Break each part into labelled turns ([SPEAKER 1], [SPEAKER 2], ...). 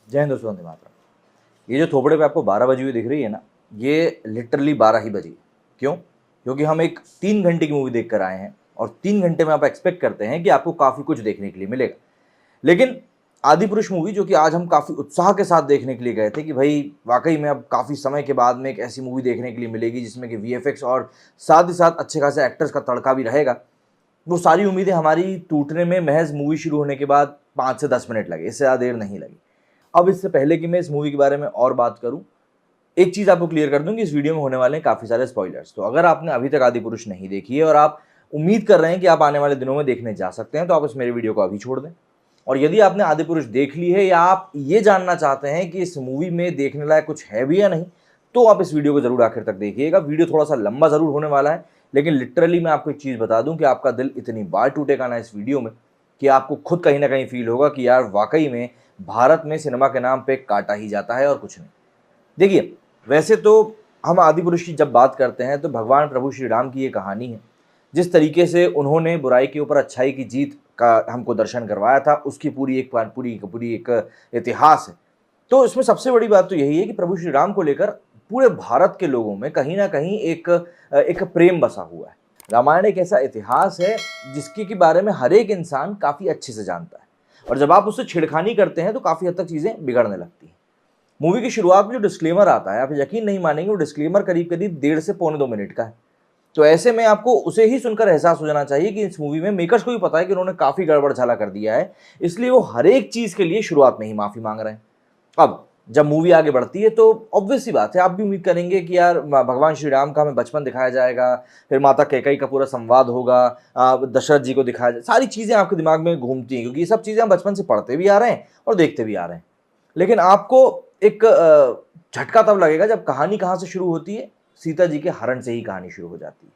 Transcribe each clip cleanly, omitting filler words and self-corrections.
[SPEAKER 1] जय हिंद दोस्तों, वंदे मातरम। ये जो थोपड़े पे आपको 12 बजी हुई दिख रही है ना, ये लिटरली 12 ही बजी। क्यों? क्योंकि हम एक 3 घंटे की मूवी देख कर आए हैं और 3 घंटे में आप एक्सपेक्ट करते हैं कि आपको काफ़ी कुछ देखने के लिए मिलेगा। लेकिन आदिपुरुष मूवी, जो कि आज हम काफ़ी उत्साह के साथ देखने के लिए गए थे कि भाई वाकई में अब काफ़ी समय के बाद में एक ऐसी मूवी देखने के लिए मिलेगी जिसमें कि वीएफएक्स और साथ ही साथ अच्छे खासे एक्टर्स का तड़का भी रहेगा, वो सारी उम्मीदें हमारी टूटने में महज मूवी शुरू होने के बाद 5 से 10 मिनट लगे, इससे ज़्यादा देर नहीं लगी। अब इससे पहले कि मैं इस मूवी के बारे में और बात करूं, एक चीज़ आपको क्लियर कर दूं कि इस वीडियो में होने वाले हैं काफ़ी सारे स्पॉयलर्स। तो अगर आपने अभी तक आदिपुरुष नहीं देखी है और आप उम्मीद कर रहे हैं कि आप आने वाले दिनों में देखने जा सकते हैं, तो आप इस मेरे वीडियो को अभी छोड़ दें। और यदि आपने आदिपुरुष देख ली है या आप ये जानना चाहते हैं कि इस मूवी में देखने लायक कुछ है भी या नहीं, तो आप इस वीडियो को जरूर आखिर तक देखिएगा। वीडियो थोड़ा सा लंबा जरूर होने वाला है, लेकिन लिटरली मैं आपको एक चीज़ बता दूं कि आपका दिल इतनी बार टूटेगा ना इस वीडियो में कि आपको खुद कहीं ना कहीं फील होगा कि यार वाकई में भारत में सिनेमा के नाम पे काटा ही जाता है और कुछ नहीं। देखिए, वैसे तो हम आदिपुरुष की जब बात करते हैं तो भगवान प्रभु श्री राम की ये कहानी है। जिस तरीके से उन्होंने बुराई के ऊपर अच्छाई की जीत का हमको दर्शन करवाया था, उसकी पूरी एक इतिहास है। तो इसमें सबसे बड़ी बात तो यही है कि प्रभु श्री राम को लेकर पूरे भारत के लोगों में कहीं ना कहीं एक प्रेम बसा हुआ है। रामायण एक ऐसा इतिहास है जिसके के बारे में हर एक इंसान काफ़ी अच्छे से जानता है, और जब आप उससे छिड़खानी करते हैं तो काफ़ी हद तक चीज़ें बिगड़ने लगती हैं। मूवी की शुरुआत में जो डिस्क्लेमर आता है, आप यकीन नहीं मानेंगे, वो डिस्क्लेमर करीब करीब 1.5 से पौने 2 मिनट का है। तो ऐसे में आपको उसे ही सुनकर एहसास हो जाना चाहिए कि इस मूवी में मेकर्स को भी पता है कि उन्होंने काफ़ी गड़बड़ झाला कर दिया है, इसलिए वो हर एक चीज़ के लिए शुरुआत में ही माफ़ी मांग रहे हैं। अब जब मूवी आगे बढ़ती है तो ऑब्वियस सी बात है, आप भी उम्मीद करेंगे कि यार भगवान श्री राम का हमें बचपन दिखाया जाएगा, फिर माता कैकेयी का पूरा संवाद होगा, दशरथ जी को दिखाया जाए, सारी चीज़ें आपके दिमाग में घूमती हैं क्योंकि ये सब चीज़ें हम बचपन से पढ़ते भी आ रहे हैं और देखते भी आ रहे हैं। लेकिन आपको एक झटका तब लगेगा जब कहानी कहाँ से शुरू होती है, सीता जी के हरण से ही कहानी शुरू हो जाती है।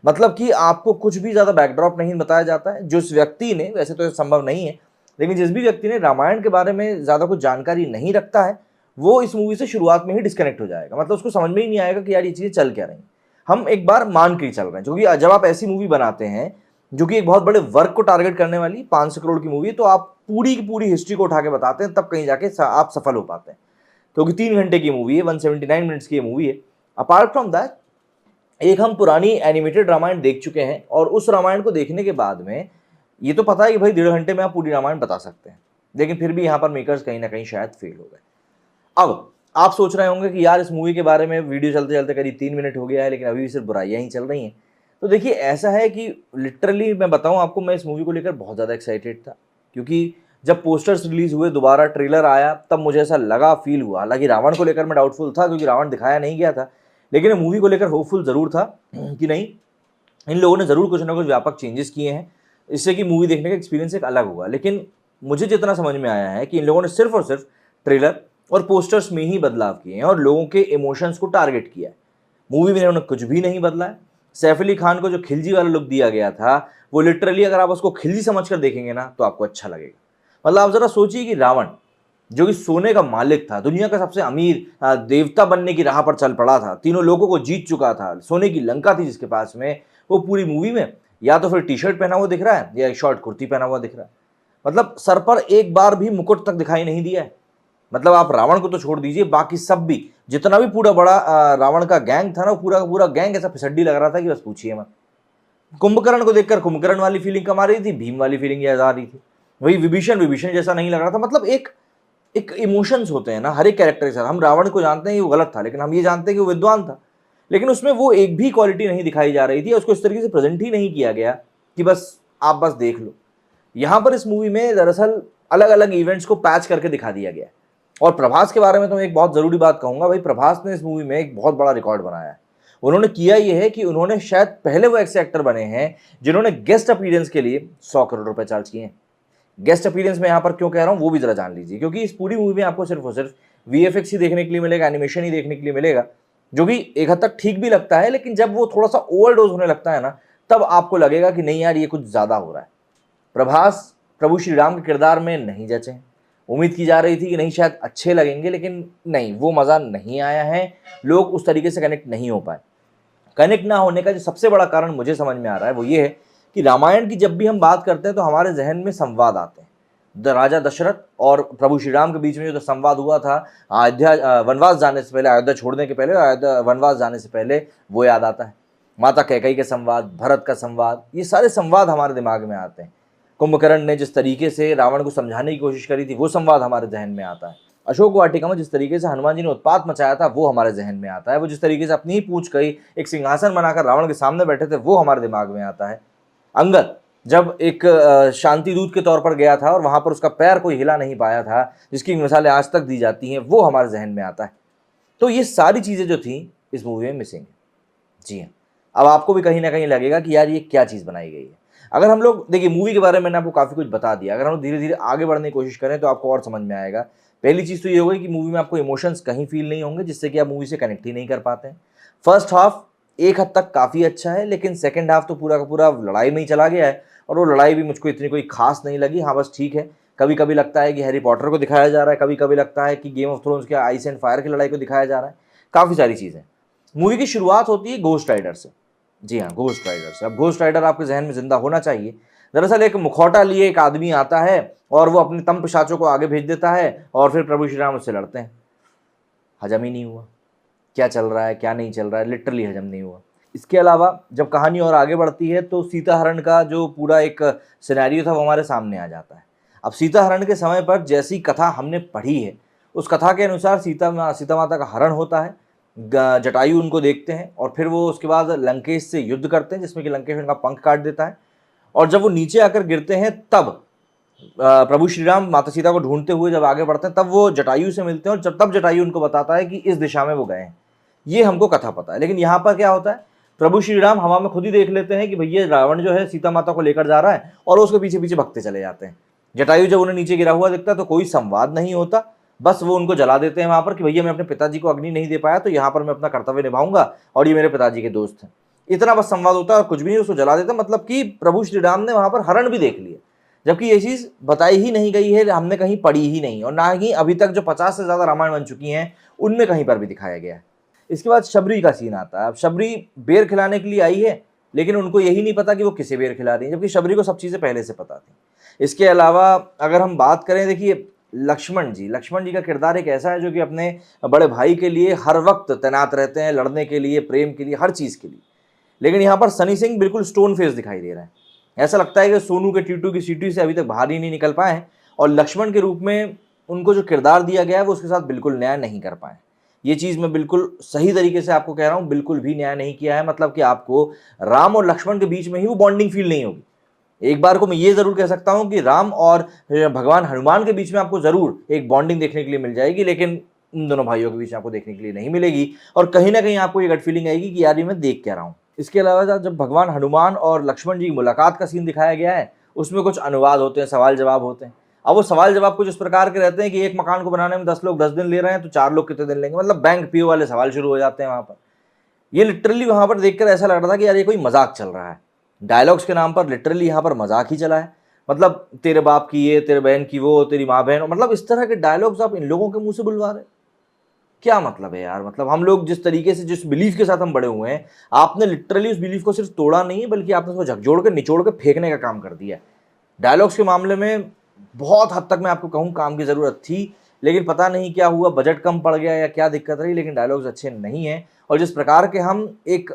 [SPEAKER 1] मतलब कि आपको कुछ भी ज़्यादा बैकड्रॉप नहीं बताया जाता है। जिस व्यक्ति ने, वैसे तो ये संभव नहीं है, लेकिन जिस भी व्यक्ति ने रामायण के बारे में ज़्यादा कुछ जानकारी नहीं रखता है, वो इस मूवी से शुरुआत में ही डिस्कनेक्ट हो जाएगा। मतलब उसको समझ में ही नहीं आएगा कि यार ये चीज़ें चल क्या रही हैं। हम एक बार मान के ही चल रहे हैं, क्योंकि जब आप ऐसी मूवी बनाते हैं जो कि एक बहुत बड़े वर्क को टारगेट करने वाली 500 करोड़ की मूवी, तो आप पूरी की पूरी हिस्ट्री को उठा के बताते हैं, तब कहीं जाके आप सफल हो पाते हैं। क्योंकि 3 घंटे की मूवी है, 179 मिनट्स की मूवी है। अपार्ट फ्रॉम दैट, एक हम पुरानी एनिमेटेड रामायण देख चुके हैं और उस रामायण को देखने के बाद में ये तो पता है कि भाई 1.5 घंटे में आप पूरी रामायण बता सकते हैं, लेकिन फिर भी यहाँ पर मेकर्स कहीं ना कहीं शायद फेल हो गए। अब आप सोच रहे होंगे कि यार इस मूवी के बारे में वीडियो चलते चलते करीब 3 मिनट हो गया है, लेकिन अभी भी सिर्फ बुराइयां ही चल रही हैं। तो देखिए, ऐसा है कि लिटरली मैं बताऊं आपको, मैं इस मूवी को लेकर बहुत ज़्यादा एक्साइटेड था, क्योंकि जब पोस्टर्स रिलीज हुए, दोबारा ट्रेलर आया, तब मुझे ऐसा लगा, फील हुआ। हालांकि रावण को लेकर मैं डाउटफुल था क्योंकि रावण दिखाया नहीं गया था, लेकिन मूवी को लेकर होपफुल ज़रूर था कि नहीं, इन लोगों ने ज़रूर कुछ ना कुछ व्यापक चेंजेस किए हैं, इससे कि मूवी देखने का एक्सपीरियंस एक अलग होगा। लेकिन मुझे जितना समझ में आया है कि इन लोगों ने सिर्फ और सिर्फ ट्रेलर और पोस्टर्स में ही बदलाव किए हैं और लोगों के इमोशंस को टारगेट किया है। मूवी में इन्होंने कुछ भी नहीं बदला है। सैफ अली खान को जो खिलजी वाला लुक दिया गया था, वो लिटरली अगर आप उसको खिलजी समझकर देखेंगे ना, तो आपको अच्छा लगेगा। मतलब आप ज़रा सोचिए कि रावण, जो कि सोने का मालिक था, दुनिया का सबसे अमीर देवता बनने की राह पर चल पड़ा था, तीनों लोगों को जीत चुका था, सोने की लंका थी जिसके पास में, वो पूरी मूवी में या तो फिर टी शर्ट पहना हुआ दिख रहा है या एक शॉर्ट कुर्ती पहना हुआ दिख रहा है। मतलब सर पर एक बार भी मुकुट तक दिखाई नहीं दिया है। मतलब आप रावण को तो छोड़ दीजिए, बाकी सब भी, जितना भी पूरा बड़ा रावण का गैंग था ना, पूरा का पूरा गैंग ऐसा फिसड्डी लग रहा था कि बस पूछिए मत। कुंभकर्ण को देखकर कुंभकर्ण वाली फीलिंग कमा रही थी, भीम वाली फीलिंग याद आ रही थी। वही विभीषण जैसा नहीं लग रहा था। मतलब एक एक इमोशंस होते हैं ना हर एक कैरेक्टर के साथ। हम रावण को जानते हैं कि वो गलत था, लेकिन हम ये जानते हैं कि वो विद्वान था, लेकिन उसमें वो एक भी क्वालिटी नहीं दिखाई जा रही थी। उसको इस तरीके से प्रेजेंट ही नहीं किया गया कि बस आप बस देख लो। यहाँ पर इस मूवी में दरअसल अलग अलग इवेंट्स को पैच करके दिखा दिया गया है। और प्रभास के बारे में तो मैं एक बहुत ज़रूरी बात कहूँगा। भाई, प्रभास ने इस मूवी में एक बहुत बड़ा रिकॉर्ड बनाया है। उन्होंने किया ये है कि उन्होंने शायद पहले वो ऐसे एक्टर बने हैं जिन्होंने गेस्ट अपीयरेंस के लिए 100 करोड़ रुपए चार्ज किए हैं। गेस्ट अपीयरेंस में यहाँ पर क्यों कह रहा हूँ वो भी जरा जान लीजिए, क्योंकि इस पूरी मूवी में आपको सिर्फ और सिर्फ वीएफएक्स ही देखने के लिए मिलेगा, एनिमेशन ही देखने के लिए मिलेगा, जो भी एक हद तक ठीक भी लगता है, लेकिन जब वो थोड़ा सा ओवरडोज होने लगता है ना, तब आपको लगेगा कि नहीं यार, ये कुछ ज़्यादा हो रहा है। प्रभास प्रभु श्री राम के किरदार में नहीं जचे। उम्मीद की जा रही थी कि नहीं शायद अच्छे लगेंगे, लेकिन नहीं, वो मज़ा नहीं आया है। लोग उस तरीके से कनेक्ट नहीं हो पाए। कनेक्ट ना होने का जो सबसे बड़ा कारण मुझे समझ में आ रहा है वो ये है कि रामायण की जब भी हम बात करते हैं तो हमारे जहन में संवाद आते हैं। राजा दशरथ और प्रभु श्री राम के बीच में जो संवाद हुआ था अयोध्या वनवास जाने से पहले, अयोध्या छोड़ने के पहले, अयोध्या वनवास जाने से पहले, वो याद आता है। माता कैकेयी के संवाद, भरत का संवाद, ये सारे संवाद हमारे दिमाग में आते हैं। कुंभकर्ण ने जिस तरीके से रावण को समझाने की कोशिश करी थी, वो संवाद हमारे जहन में आता है। अशोक वाटिका में जिस तरीके से हनुमान जी ने उत्पात मचाया था, वो हमारे जहन में आता है। वो जिस तरीके से अपनी ही पूंछ गई एक सिंहासन बनाकर रावण के सामने बैठे थे, वो हमारे दिमाग में आता है। अंगद जब एक शांति दूत के तौर पर गया था और वहां पर उसका पैर कोई हिला नहीं पाया था, जिसकी मिसालें आज तक दी जाती हैं, वो हमारे जहन में आता है। तो ये सारी चीजें जो थी इस मूवी में मिसिंग है। जी हाँ, अब आपको भी कहीं ना कहीं लगेगा कि यार ये क्या चीज़ बनाई गई है। अगर हम लोग देखिए, मूवी के बारे में मैंने आपको काफ़ी कुछ बता दिया, अगर हम धीरे धीरे आगे बढ़ने की कोशिश करें तो आपको और समझ में आएगा। पहली चीज़ तो ये होगी कि मूवी में आपको इमोशंस कहीं फील नहीं होंगे, जिससे कि आप मूवी से कनेक्ट ही नहीं कर पाते हैं। फर्स्ट हाफ एक हद तक काफ़ी अच्छा है, लेकिन सेकेंड हाफ तो पूरा का पूरा लड़ाई में ही चला गया है, और वो लड़ाई भी मुझको इतनी कोई खास नहीं लगी। हाँ बस ठीक है, कभी कभी लगता है कि हैरी पॉटर को दिखाया जा रहा है, कभी कभी लगता है कि गेम ऑफ थ्रोन्स के आइस एंड फायर की लड़ाई को दिखाया जा रहा है, काफ़ी सारी चीज़ें। मूवी की शुरुआत होती है घोस्ट राइडर से। जी हाँ, घोस्ट राइडर से। अब घोस्ट राइडर आपके जहन में जिंदा होना चाहिए। दरअसल एक मुखौटा लिए एक आदमी आता है और वो अपने तम पिशाचों को आगे भेज देता है, और फिर प्रभु श्री राम उससे लड़ते हैं। हजम ही नहीं हुआ, क्या चल रहा है क्या नहीं चल रहा है, लिटरली हजम नहीं हुआ। इसके अलावा जब कहानी और आगे बढ़ती है तो सीता हरण का जो पूरा एक सिनेरियो था वो हमारे सामने आ जाता है। अब सीता हरण के समय पर जैसी कथा हमने पढ़ी है, उस कथा के अनुसार सीता माता का हरण होता है। जटायु उनको देखते हैं और फिर वो उसके बाद लंकेश से युद्ध करते हैं, जिसमें कि लंकेश उनका पंख काट देता है। और जब वो नीचे आकर गिरते हैं तब प्रभु श्री राम माता सीता को ढूंढते हुए जब आगे बढ़ते हैं, तब वो जटायु से मिलते हैं, और तब जटायु उनको बताता है कि इस दिशा में वो गए हैं। ये हमको कथा पता है। लेकिन यहाँ पर क्या होता है, प्रभु श्री राम हवा में खुद ही देख लेते हैं कि भैया रावण जो है सीता माता को लेकर जा रहा है, और उसके पीछे पीछे भगते चले जाते हैं। जटायु जब उन्हें नीचे गिरा हुआ दिखता है तो कोई संवाद नहीं होता, बस वो उनको जला देते हैं वहां पर कि भैया मैं अपने पिताजी को अग्नि नहीं दे पाया, तो यहाँ पर मैं अपना कर्तव्य निभाऊंगा, और ये मेरे पिताजी के दोस्त हैं। इतना बस संवाद होता है और कुछ भी नहीं, उसको जला देते हैं। मतलब कि प्रभु श्री राम ने वहां पर हरण भी देख लिया, जबकि ये चीज़ बताई ही नहीं गई है, हमने कहीं पढ़ी ही नहीं, और ना ही अभी तक जो 50 से ज़्यादा रामायण बन चुकी हैं उनमें कहीं पर भी दिखाया गया है। इसके बाद शबरी का सीन आता है। अब शबरी बेर खिलाने के लिए आई है, लेकिन उनको यही नहीं पता कि वो किसे बेर खिला रही है, जबकि शबरी को सब चीज़ें पहले से पता थी। इसके अलावा अगर हम बात करें, देखिए लक्ष्मण जी का किरदार एक ऐसा है जो कि अपने बड़े भाई के लिए हर वक्त तैनात रहते हैं, लड़ने के लिए, प्रेम के लिए, हर चीज़ के लिए। लेकिन यहाँ पर सनी सिंह बिल्कुल स्टोन फेस दिखाई दे रहा है। ऐसा लगता है कि सोनू के टीटू की सीटी से अभी तक बाहर ही नहीं निकल पाए हैं, और लक्ष्मण के रूप में उनको जो किरदार दिया गया है वो उसके साथ बिल्कुल न्याय नहीं कर पाए। ये चीज़ मैं बिल्कुल सही तरीके से आपको कह रहा हूँ, बिल्कुल भी न्याय नहीं किया है। मतलब कि आपको राम और लक्ष्मण के बीच में ही वो बॉन्डिंग फील नहीं होगी। एक बार को मैं ये ज़रूर कह सकता हूँ कि राम और भगवान हनुमान के बीच में आपको ज़रूर एक बॉन्डिंग देखने के लिए मिल जाएगी, लेकिन उन दोनों भाइयों के बीच में आपको देखने के लिए नहीं मिलेगी, और कहीं ना कहीं आपको ये गट फीलिंग आएगी कि यार ये मैं देख क्या रहा हूँ। इसके अलावा जब भगवान हनुमान और लक्ष्मण जी की मुलाकात का सीन दिखाया गया है, उसमें कुछ अनुवाद होते हैं, सवाल जवाब होते हैं। अब वो सवाल जवाब कुछ इस प्रकार के रहते हैं कि एक मकान को बनाने में 10 लोग 10 दिन ले रहे हैं, तो 4 लोग कितने दिन लेंगे, मतलब बैंक पीओ वाले सवाल शुरू हो जाते हैं वहाँ पर। ये लिटरली वहाँ पर देखकर ऐसा लग रहा था कि यार ये कोई मजाक चल रहा है। डायलॉग्स के नाम पर लिटरली यहाँ पर मजाक ही चला है। मतलब तेरे बाप की ये, तेरे बहन की वो, तेरी माँ बहन, मतलब इस तरह के डायलॉग्स आप इन लोगों के मुंह से बुलवा रहे, क्या मतलब है यार। मतलब हम लोग जिस तरीके से, जिस बिलीफ के साथ हम बड़े हुए हैं, आपने लिटरली उस बिलीफ को सिर्फ तोड़ा नहीं है, बल्कि आपने उसको झकझोड़ के निचोड़ के फेंकने का काम कर दिया है। डायलॉग्स के मामले में बहुत हद तक मैं आपको कहूँ काम की ज़रूरत थी, लेकिन पता नहीं क्या हुआ, बजट कम पड़ गया या क्या दिक्कत रही, लेकिन डायलॉग्स अच्छे नहीं हैं। और जिस प्रकार के हम एक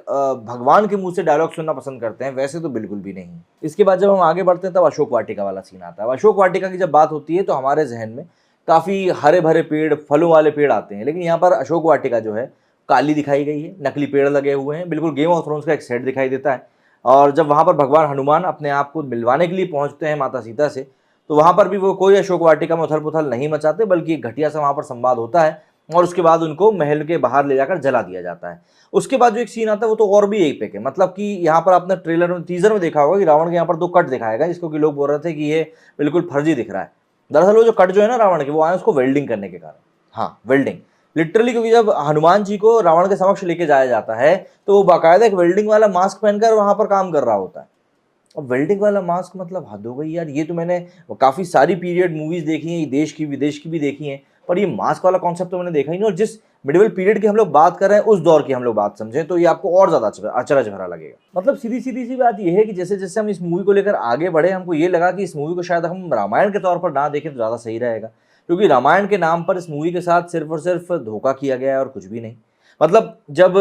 [SPEAKER 1] भगवान के मुंह से डायलॉग सुनना पसंद करते हैं, वैसे तो बिल्कुल भी नहीं। इसके बाद जब हम आगे बढ़ते हैं तब अशोक वाटिका वाला सीन आता है। अशोक वाटिका की जब बात होती है तो हमारे जहन में काफ़ी हरे भरे पेड़, फलों वाले पेड़ आते हैं, लेकिन यहाँ पर अशोक वाटिका जो है काली दिखाई गई है, नकली पेड़ लगे हुए हैं, बिल्कुल गेम ऑफ थ्रोन्स का एक सेट दिखाई देता है। और जब वहाँ पर भगवान हनुमान अपने आप को मिलवाने के लिए पहुँचते हैं माता सीता से, तो वहाँ पर भी वो कोई अशोक वाटिका में उथल पुथल नहीं मचाते, बल्कि एक घटिया सा वहाँ पर संवाद होता है, और उसके बाद उनको महल के बाहर ले जाकर जला दिया जाता है। उसके बाद जो एक सीन आता है वो तो और भी एपिक है। मतलब कि यहाँ पर आपने ट्रेलर में, टीजर में देखा होगा कि रावण के यहाँ पर 2 कट दिखाया गया, जिसको कि लोग बोल रहे थे कि ये बिल्कुल फर्जी दिख रहा है। दरअसल वो जो कट जो है ना रावण के, वो आए उसको वेल्डिंग करने के कारण। हाँ, वेल्डिंग लिटरली, क्योंकि जब हनुमान जी को रावण के समक्ष लेके जाया जाता है तो वो बाकायदा एक वेल्डिंग वाला मास्क पहनकर वहां पर काम कर रहा होता है। अब वेल्डिंग वाला मास्क, मतलब हद हो गई यार। ये तो मैंने काफ़ी सारी पीरियड मूवीज़ देखी हैं, देश की विदेश की भी देखी हैं, पर ये मास्क वाला कॉन्सेप्ट तो मैंने देखा ही नहीं। और जिस मिडिवल पीरियड की हम लोग बात कर रहे हैं, उस दौर की हम लोग बात समझें तो ये आपको और ज्यादा अचरज भरा लगेगा। मतलब सीधी सीधी सी बात ये है कि जैसे जैसे हम इस मूवी को लेकर आगे बढ़े, हमको ये लगा कि इस मूवी को शायद हम रामायण के तौर पर ना देखें तो ज्यादा सही रहेगा, क्योंकि रामायण के नाम पर इस मूवी के साथ सिर्फ और सिर्फ धोखा किया गया है और कुछ भी नहीं। मतलब जब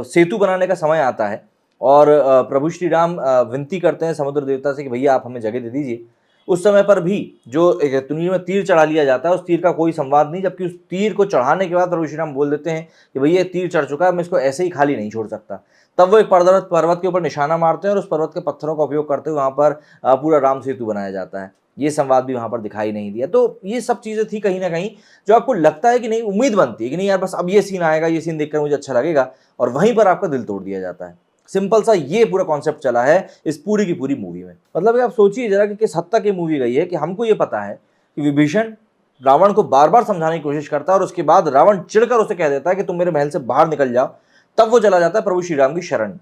[SPEAKER 1] सेतु बनाने का समय आता है और प्रभु श्री राम विनती करते हैं समुद्र देवता से कि भैया आप हमें जगह दे दीजिए, उस समय पर भी जो तुनीर में तीर चढ़ा लिया जाता है, उस तीर का कोई संवाद नहीं, जबकि उस तीर को चढ़ाने के बाद प्रभु श्री राम बोल देते हैं कि भैया तीर चढ़ चुका है, मैं इसको ऐसे ही खाली नहीं छोड़ सकता। तब वो एक पर्वत के ऊपर निशाना मारते हैं और उस पर्वत के पत्थरों का उपयोग करते हुए वहां पर पूरा राम सेतु बनाया जाता है। ये संवाद भी वहां पर दिखाई नहीं दिया। तो ये सब चीजें थी कहीं ना कहीं जो आपको लगता है कि नहीं, उम्मीद बनती है कि नहीं यार बस अब ये सीन आएगा, ये सीन देखकर मुझे अच्छा लगेगा, और वहीं पर आपका दिल तोड़ दिया जाता है। सिंपल सा ये पूरा कॉन्सेप्ट चला है इस पूरी की पूरी मूवी में। मतलब आप सोचिए जरा कि किस हद तक ये मूवी गई है कि हमको ये पता है कि विभीषण रावण को बार बार समझाने की कोशिश करता है और उसके बाद रावण चिढ़कर उसे कह देता है कि तुम मेरे महल से बाहर निकल जाओ, तब वो चला जाता है प्रभु श्री राम की शरण।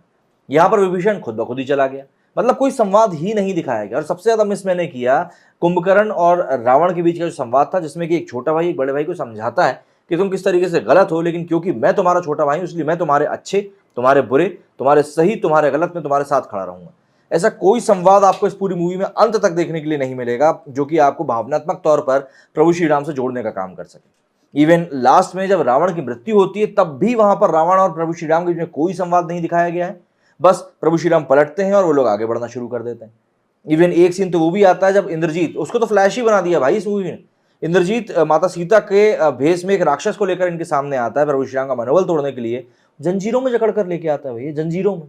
[SPEAKER 1] यहां पर विभीषण खुद ब खुद ही चला गया। मतलब कोई संवाद ही नहीं दिखाया गया। और सबसे ज्यादा मिस मैंने किया कुंभकर्ण और रावण के बीच का जो संवाद था, जिसमें कि एक छोटा भाई एक बड़े भाई को समझाता है कि तुम किस तरीके से गलत हो, लेकिन क्योंकि मैं तुम्हारा छोटा भाई हूं इसलिए मैं तुम्हारे अच्छे, तुम्हारे बुरे, तुम्हारे सही, तुम्हारे गलत में तुम्हारे साथ खड़ा रहूंगा। ऐसा कोई संवाद आपको इस पूरी मूवी में अंत तक देखने के लिए नहीं मिलेगा जो कि आपको भावनात्मक तौर पर प्रभु श्री राम से जोड़ने का काम कर सके। इवन लास्ट में जब रावण की मृत्यु होती है तब भी वहां पर रावण और प्रभु श्री राम के बीच में कोई संवाद नहीं दिखाया गया है। बस प्रभु श्री राम पलटते हैं और वो लोग आगे बढ़ना शुरू कर देते हैं। इवन एक सीन तो वो भी आता है जब इंद्रजीत, उसको तो फ्लैश ही बना दिया भाई इस मूवी में, इंद्रजीत माता सीता के भेष में एक राक्षस को लेकर इनके सामने आता है प्रभु श्री राम का मनोबल तोड़ने के लिए, जंजीरों में जकड़ कर लेके आता है भैया, जंजीरों में।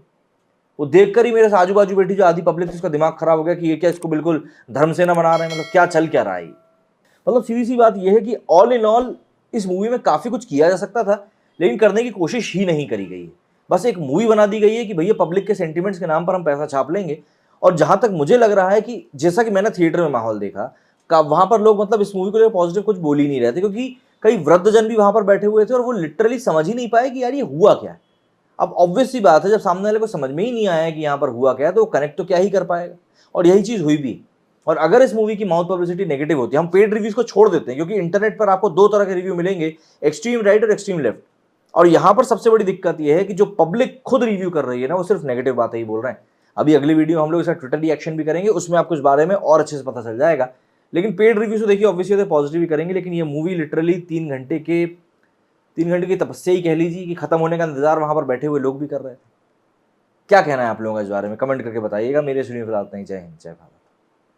[SPEAKER 1] वो देखकर ही मेरे आजू बाजू बैठी जो आधी पब्लिक थी उसका दिमाग खराब हो गया कि ये क्या, इसको बिल्कुल धर्मसेना बना रहे हैं, मतलब क्या चल क्या रहा है। मतलब सीधी सी बात यह है कि ऑल इन ऑल इस मूवी में काफी कुछ किया जा सकता था, लेकिन करने की कोशिश ही नहीं करी गई है। बस एक मूवी बना दी गई है कि भैया पब्लिक के सेंटिमेंट्स के नाम पर हम पैसा छाप लेंगे। और जहां तक मुझे लग रहा है कि जैसा कि मैंने थिएटर में माहौल देखा, वहां पर लोग मतलब इस मूवी को लेकर पॉजिटिव कुछ बोल ही नहीं रहे थे, क्योंकि कई वृद्धजन भी वहां पर बैठे हुए थे और वो लिटरली समझ ही नहीं पाए कि यार ये हुआ क्या है। अब ऑब्वियस सी बात है, जब सामने वाले को समझ में ही नहीं आया कि यहाँ पर हुआ क्या है तो वो कनेक्ट तो क्या ही कर पाएगा। और यही चीज हुई भी। और अगर इस मूवी की माउथ पब्लिसिटी नेगेटिव होती है, हम पेड रिव्यूज को छोड़ देते हैं, क्योंकि इंटरनेट पर आपको दो तरह के रिव्यू मिलेंगे, एक्सट्रीम राइट और एक्सट्रीम लेफ्ट। और यहां पर सबसे बड़ी दिक्कत यह है कि जो पब्लिक खुद रिव्यू कर रही है ना, वो सिर्फ नेगेटिव बातें ही बोल रहे हैं। अभी अगली वीडियो हम लोग इसका ट्विटर रिएक्शन भी करेंगे, उसमें आपको इस बारे में और अच्छे से पता चल जाएगा। लेकिन पेड रिव्यूज तो देखिए ऑब्वियसली पॉजिटिव ही करेंगे, लेकिन ये मूवी लिटरली 3 घंटे की तपस्या ही कह लीजिए कि खत्म होने का इंतजार वहां पर बैठे हुए लोग भी कर रहे थे। क्या कहना है आप लोगों का इस बारे में, कमेंट करके बताइएगा। मेरे स्टूडियो फिलहाल नहीं। जय हिंद, जय भारत।